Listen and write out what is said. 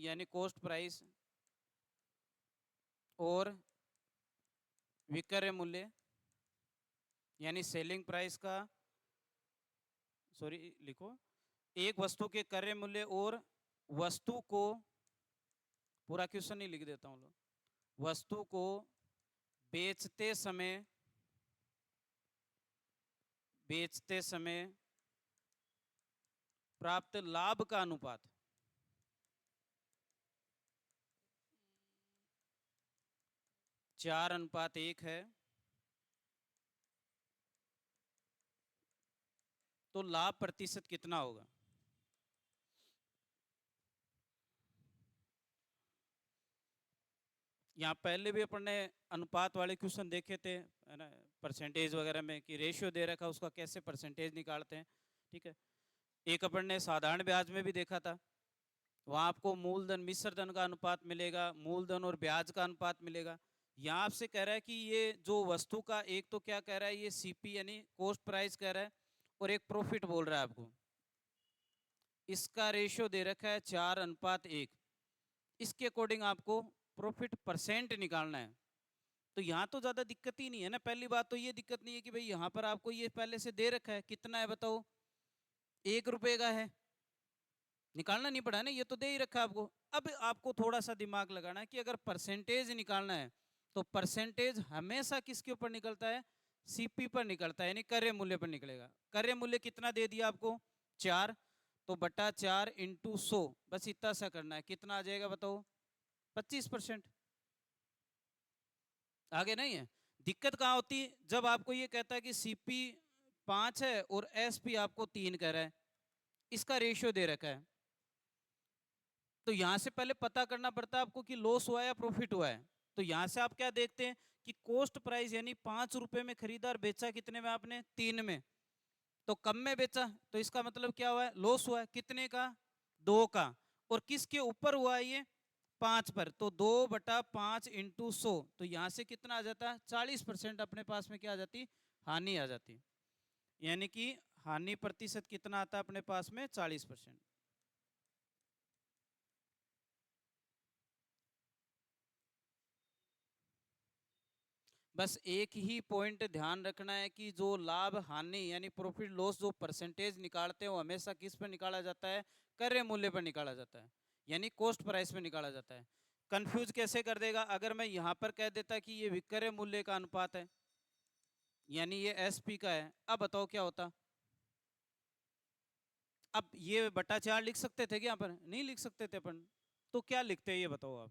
यानी cost price और विक्रय मूल्य यानी सेलिंग प्राइस का, सॉरी लिखो, एक वस्तु के क्रय मूल्य और वस्तु को, पूरा क्वेश्चन ही लिख देता हूं लो, वस्तु को बेचते समय प्राप्त लाभ का अनुपात 4:1 है, तो लाभ प्रतिशत कितना होगा? यहाँ पहले भी अपन ने अनुपात वाले क्वेश्चन देखे थे, है ना, परसेंटेज वगैरह में कि रेशियो दे रखा, उसका कैसे परसेंटेज निकालते हैं। ठीक है, एक अपन ने साधारण ब्याज में भी देखा था, वहां आपको मूलधन मिश्र धन का अनुपात मिलेगा, मूलधन और ब्याज का अनुपात मिलेगा। यहाँ आपसे कह रहा है कि ये जो वस्तु का, एक तो क्या कह रहा है, ये सीपी यानी कॉस्ट प्राइस कह रहा है, और एक प्रॉफिट बोल रहा है आपको। इसका रेशियो दे रखा है 4:1। इसके अकॉर्डिंग आपको प्रॉफिट परसेंट निकालना है। तो यहां तो ज्यादा दिक्कत ही नहीं है ना। पहली बात तो ये दिक्कत नहीं है कि भाई यहां पर आपको ये पहले से दे रखा है, कितना है बताओ, 1 रुपए का है, निकालना नहीं पड़ा ना, ये तो दे ही रखा है आपको। अब आपको थोड़ा सा दिमाग लगाना है कि अगर परसेंटेज निकालना है तो परसेंटेज हमेशा किसके ऊपर निकलता है? सीपी पर निकलता है, यानी क्रय मूल्य पर निकलेगा। क्रय मूल्य कितना दे दिया आपको? 4, तो बटा 4 इंटू 100, बस इतना सा करना है। कितना आ जाएगा बताओ? 25%। आगे नहीं है। दिक्कत कहां होती है? जब आपको ये कहता है कि सीपी 5 है और एसपी आपको 3 कह रहा है, इसका रेशियो दे रखा है, तो यहां से पहले पता करना पड़ता है आपको कि लॉस हुआ है या प्रॉफिट हुआ है। तो यहां से आप क्या देखते हैं कि कॉस्ट प्राइस यानी 5 रुपए में खरीदा और बेचा कितने में आपने? 3 में, तो कम में बेचा, तो इसका मतलब क्या हुआ है? लॉस हुआ है। कितने का? 2 का। और किसके ऊपर हुआ है ये? 5 पर, तो 2/5 इंटू 100, तो यहां से कितना आ जाता है? 40% अपने पास में क्या आ जाती? हानि आ जाती। यानी कि हानि प्रतिशत कितना आता है अपने पास में? 40%। बस एक ही पॉइंट ध्यान रखना है कि जो लाभ हानि यानी प्रॉफिट लॉस जो परसेंटेज निकालते हैं वो हमेशा किस पर निकाला जाता है? क्रय मूल्य पर निकाला जाता है, यानी कॉस्ट प्राइस में निकाला जाता है। कंफ्यूज कैसे कर देगा अगर मैं यहां पर कह देता कि ये विक्रय मूल्य का अनुपात है, यानी ये एसपी का है, अब बताओ क्या होता? अब ये बटा 4 लिख सकते थे क्या? यहाँ पर नहीं लिख सकते थे अपन, तो क्या लिखते हैं ये बताओ आप?